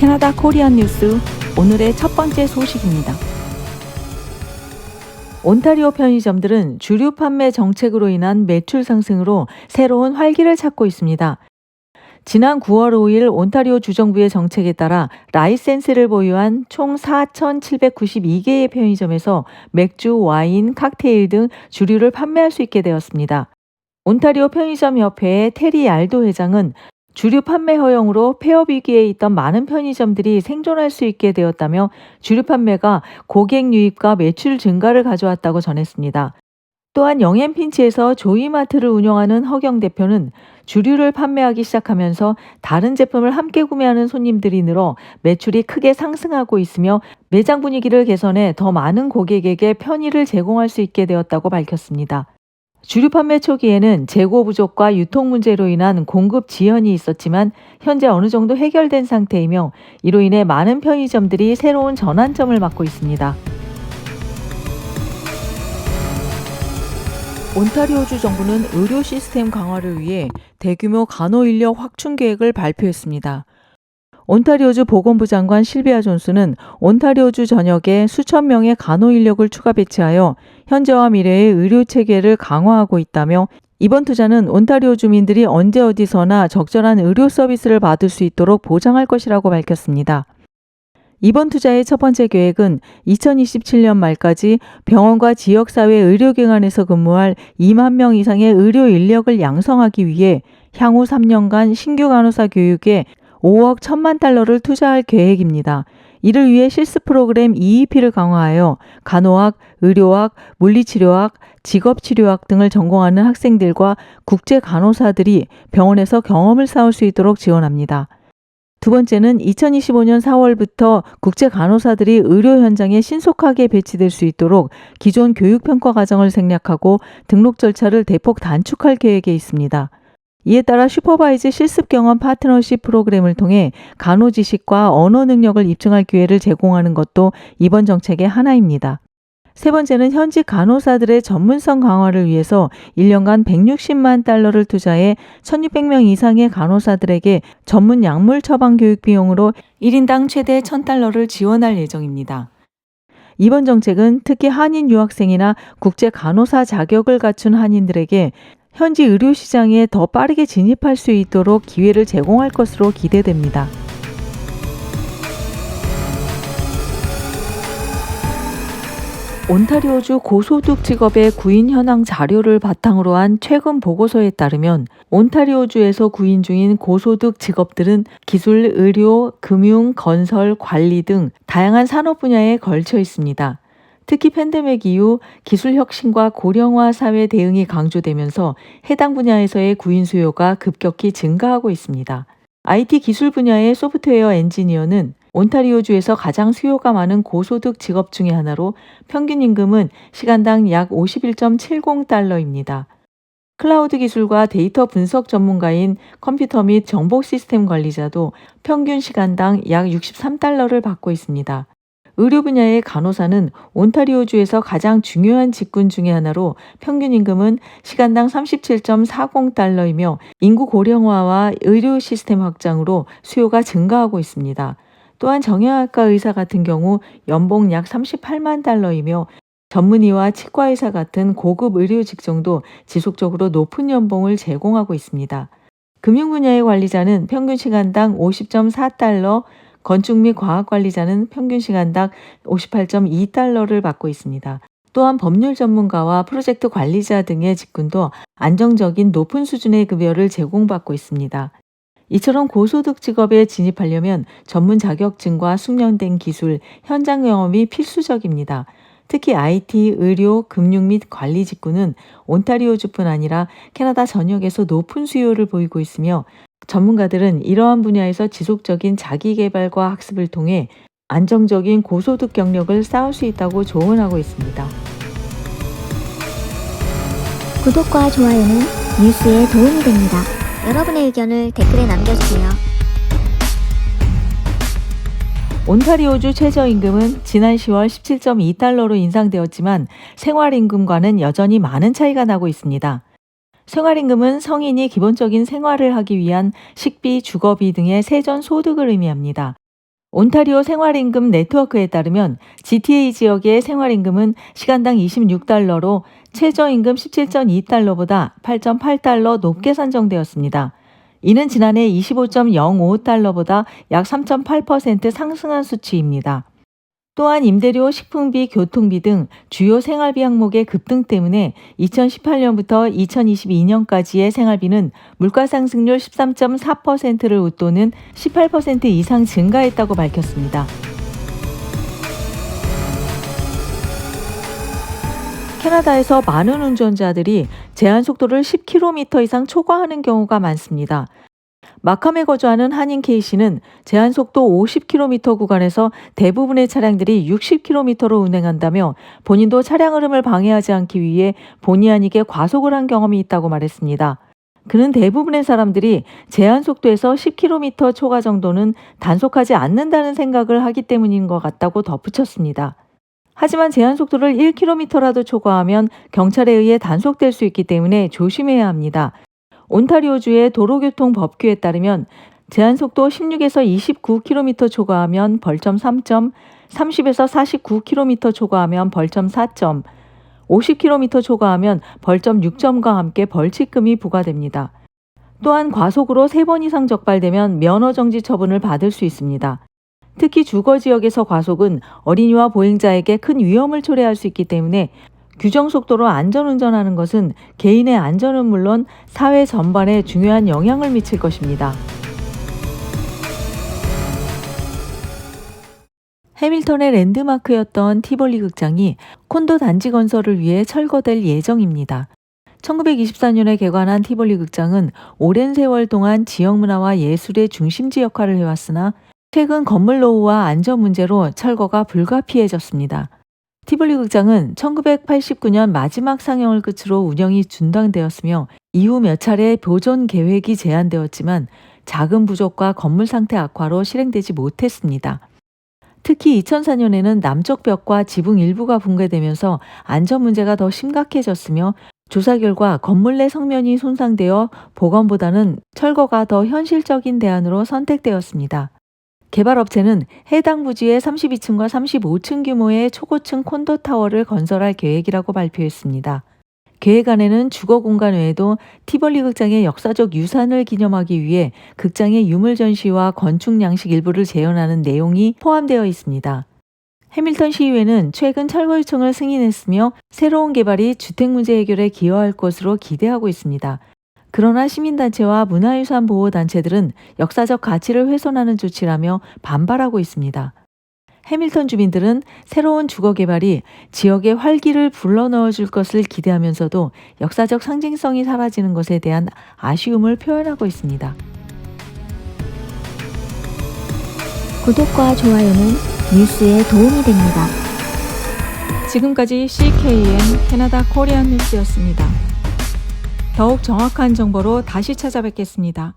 캐나다 코리안 뉴스 오늘의 첫 번째 소식입니다. 온타리오 편의점들은 주류 판매 정책으로 인한 매출 상승으로 새로운 활기를 찾고 있습니다. 지난 9월 5일 온타리오 주정부의 정책에 따라 라이센스를 보유한 총 4,792개의 편의점에서 맥주, 와인, 칵테일 등 주류를 판매할 수 있게 되었습니다. 온타리오 편의점 협회의 테리 알도 회장은 주류 판매 허용으로 폐업 위기에 있던 많은 편의점들이 생존할 수 있게 되었다며 주류 판매가 고객 유입과 매출 증가를 가져왔다고 전했습니다. 또한 영앤핀치에서 조이마트를 운영하는 허경 대표는 주류를 판매하기 시작하면서 다른 제품을 함께 구매하는 손님들이 늘어 매출이 크게 상승하고 있으며 매장 분위기를 개선해 더 많은 고객에게 편의를 제공할 수 있게 되었다고 밝혔습니다. 주류 판매 초기에는 재고 부족과 유통 문제로 인한 공급 지연이 있었지만 현재 어느 정도 해결된 상태이며 이로 인해 많은 편의점들이 새로운 전환점을 맞고 있습니다. 온타리오주 정부는 의료 시스템 강화를 위해 대규모 간호 인력 확충 계획을 발표했습니다. 온타리오주 보건부 장관 실비아 존스는 온타리오주 전역에 수천 명의 간호 인력을 추가 배치하여 현재와 미래의 의료 체계를 강화하고 있다며 이번 투자는 온타리오 주민들이 언제 어디서나 적절한 의료 서비스를 받을 수 있도록 보장할 것이라고 밝혔습니다. 이번 투자의 첫 번째 계획은 2027년 말까지 병원과 지역사회 의료기관에서 근무할 2만 명 이상의 의료 인력을 양성하기 위해 향후 3년간 신규 간호사 교육에 5억 1천만 달러를 투자할 계획입니다. 이를 위해 실습 프로그램 EEP를 강화하여 간호학, 의료학, 물리치료학, 직업치료학 등을 전공하는 학생들과 국제 간호사들이 병원에서 경험을 쌓을 수 있도록 지원합니다. 두 번째는 2025년 4월부터 국제 간호사들이 의료 현장에 신속하게 배치될 수 있도록 기존 교육평가 과정을 생략하고 등록 절차를 대폭 단축할 계획에 있습니다. 이에 따라 슈퍼바이즈 실습 경험 파트너십 프로그램을 통해 간호 지식과 언어 능력을 입증할 기회를 제공하는 것도 이번 정책의 하나입니다. 세 번째는 현직 간호사들의 전문성 강화를 위해서 1년간 160만 달러를 투자해 1,600명 이상의 간호사들에게 전문 약물 처방 교육 비용으로 1인당 최대 1,000달러를 지원할 예정입니다. 이번 정책은 특히 한인 유학생이나 국제 간호사 자격을 갖춘 한인들에게 현지 의료 시장에 더 빠르게 진입할 수 있도록 기회를 제공할 것으로 기대됩니다. 온타리오주 고소득 직업의 구인 현황 자료를 바탕으로 한 최근 보고서에 따르면 온타리오주에서 구인 중인 고소득 직업들은 기술, 의료, 금융, 건설, 관리 등 다양한 산업 분야에 걸쳐 있습니다. 특히 팬데믹 이후 기술 혁신과 고령화 사회 대응이 강조되면서 해당 분야에서의 구인 수요가 급격히 증가하고 있습니다. IT 기술 분야의 소프트웨어 엔지니어는 온타리오주에서 가장 수요가 많은 고소득 직업 중의 하나로 평균 임금은 시간당 약 51.70달러입니다. 클라우드 기술과 데이터 분석 전문가인 컴퓨터 및 정보 시스템 관리자도 평균 시간당 약 63달러를 받고 있습니다. 의료 분야의 간호사는 온타리오주에서 가장 중요한 직군 중의 하나로 평균 임금은 시간당 37.40달러이며 인구 고령화와 의료 시스템 확장으로 수요가 증가하고 있습니다. 또한 정형외과 의사 같은 경우 연봉 약 38만 달러이며 전문의와 치과의사 같은 고급 의료 직종도 지속적으로 높은 연봉을 제공하고 있습니다. 금융 분야의 관리자는 평균 시간당 50.4달러, 건축 및 과학관리자는 평균 시간당 58.2달러를 받고 있습니다. 또한 법률 전문가와 프로젝트 관리자 등의 직군도 안정적인 높은 수준의 급여를 제공받고 있습니다. 이처럼 고소득 직업에 진입하려면 전문 자격증과 숙련된 기술, 현장 경험이 필수적입니다. 특히 IT, 의료, 금융 및 관리 직군은 온타리오주뿐 아니라 캐나다 전역에서 높은 수요를 보이고 있으며 전문가들은 이러한 분야에서 지속적인 자기개발과 학습을 통해 안정적인 고소득 경력을 쌓을 수 있다고 조언하고 있습니다. 구독과 좋아요는 뉴스에 도움이 됩니다. 여러분의 의견을 댓글에 남겨주세요. 온타리오주 최저임금은 지난 10월 17.2달러로 인상되었지만 생활임금과는 여전히 많은 차이가 나고 있습니다. 생활임금은 성인이 기본적인 생활을 하기 위한 식비, 주거비 등의 세전 소득을 의미합니다. 온타리오 생활임금 네트워크에 따르면 GTA 지역의 생활임금은 시간당 26달러로 최저임금 17.2달러보다 8.8달러 높게 산정되었습니다. 이는 지난해 25.05달러보다 약 3.8% 상승한 수치입니다. 또한 임대료, 식품비, 교통비 등 주요 생활비 항목의 급등 때문에 2018년부터 2022년까지의 생활비는 물가 상승률 13.4%를 웃도는 18% 이상 증가했다고 밝혔습니다. 캐나다에서 많은 운전자들이 제한 속도를 10km 이상 초과하는 경우가 많습니다. 마캄에 거주하는 한인 K씨는 제한 속도 50km 구간에서 대부분의 차량들이 60km로 운행한다며 본인도 차량 흐름을 방해하지 않기 위해 본의 아니게 과속을 한 경험이 있다고 말했습니다. 그는 대부분의 사람들이 제한 속도에서 10km 초과 정도는 단속하지 않는다는 생각을 하기 때문인 것 같다고 덧붙였습니다. 하지만 제한 속도를 1km라도 초과하면 경찰에 의해 단속될 수 있기 때문에 조심해야 합니다. 온타리오주의 도로교통 법규에 따르면 제한속도 16에서 29km 초과하면 벌점 3점, 30에서 49km 초과하면 벌점 4점, 50km 초과하면 벌점 6점과 함께 벌칙금이 부과됩니다. 또한 과속으로 3번 이상 적발되면 면허정지 처분을 받을 수 있습니다. 특히 주거지역에서 과속은 어린이와 보행자에게 큰 위험을 초래할 수 있기 때문에 규정 속도로 안전운전하는 것은 개인의 안전은 물론 사회 전반에 중요한 영향을 미칠 것입니다. 해밀턴의 랜드마크였던 티볼리 극장이 콘도 단지 건설을 위해 철거될 예정입니다. 1924년에 개관한 티볼리 극장은 오랜 세월 동안 지역 문화와 예술의 중심지 역할을 해왔으나 최근 건물 노후와 안전 문제로 철거가 불가피해졌습니다. 티볼리 극장은 1989년 마지막 상영을 끝으로 운영이 중단되었으며 이후 몇 차례 보존 계획이 제안되었지만 자금 부족과 건물 상태 악화로 실행되지 못했습니다. 특히 2004년에는 남쪽 벽과 지붕 일부가 붕괴되면서 안전 문제가 더 심각해졌으며 조사 결과 건물 내 성면이 손상되어 복원보다는 철거가 더 현실적인 대안으로 선택되었습니다. 개발업체는 해당 부지에 32층과 35층 규모의 초고층 콘도타워를 건설할 계획이라고 발표했습니다. 계획 안에는 주거 공간 외에도 티볼리 극장의 역사적 유산을 기념하기 위해 극장의 유물 전시와 건축 양식 일부를 재현하는 내용이 포함되어 있습니다. 해밀턴 시의회는 최근 철거 요청을 승인했으며 새로운 개발이 주택 문제 해결에 기여할 것으로 기대하고 있습니다. 그러나 시민단체와 문화유산 보호단체들은 역사적 가치를 훼손하는 조치라며 반발하고 있습니다. 해밀턴 주민들은 새로운 주거 개발이 지역의 활기를 불러넣어줄 것을 기대하면서도 역사적 상징성이 사라지는 것에 대한 아쉬움을 표현하고 있습니다. 구독과 좋아요는 뉴스에 도움이 됩니다. 지금까지 CKN 캐나다 코리안 뉴스였습니다. 더욱 정확한 정보로 다시 찾아뵙겠습니다.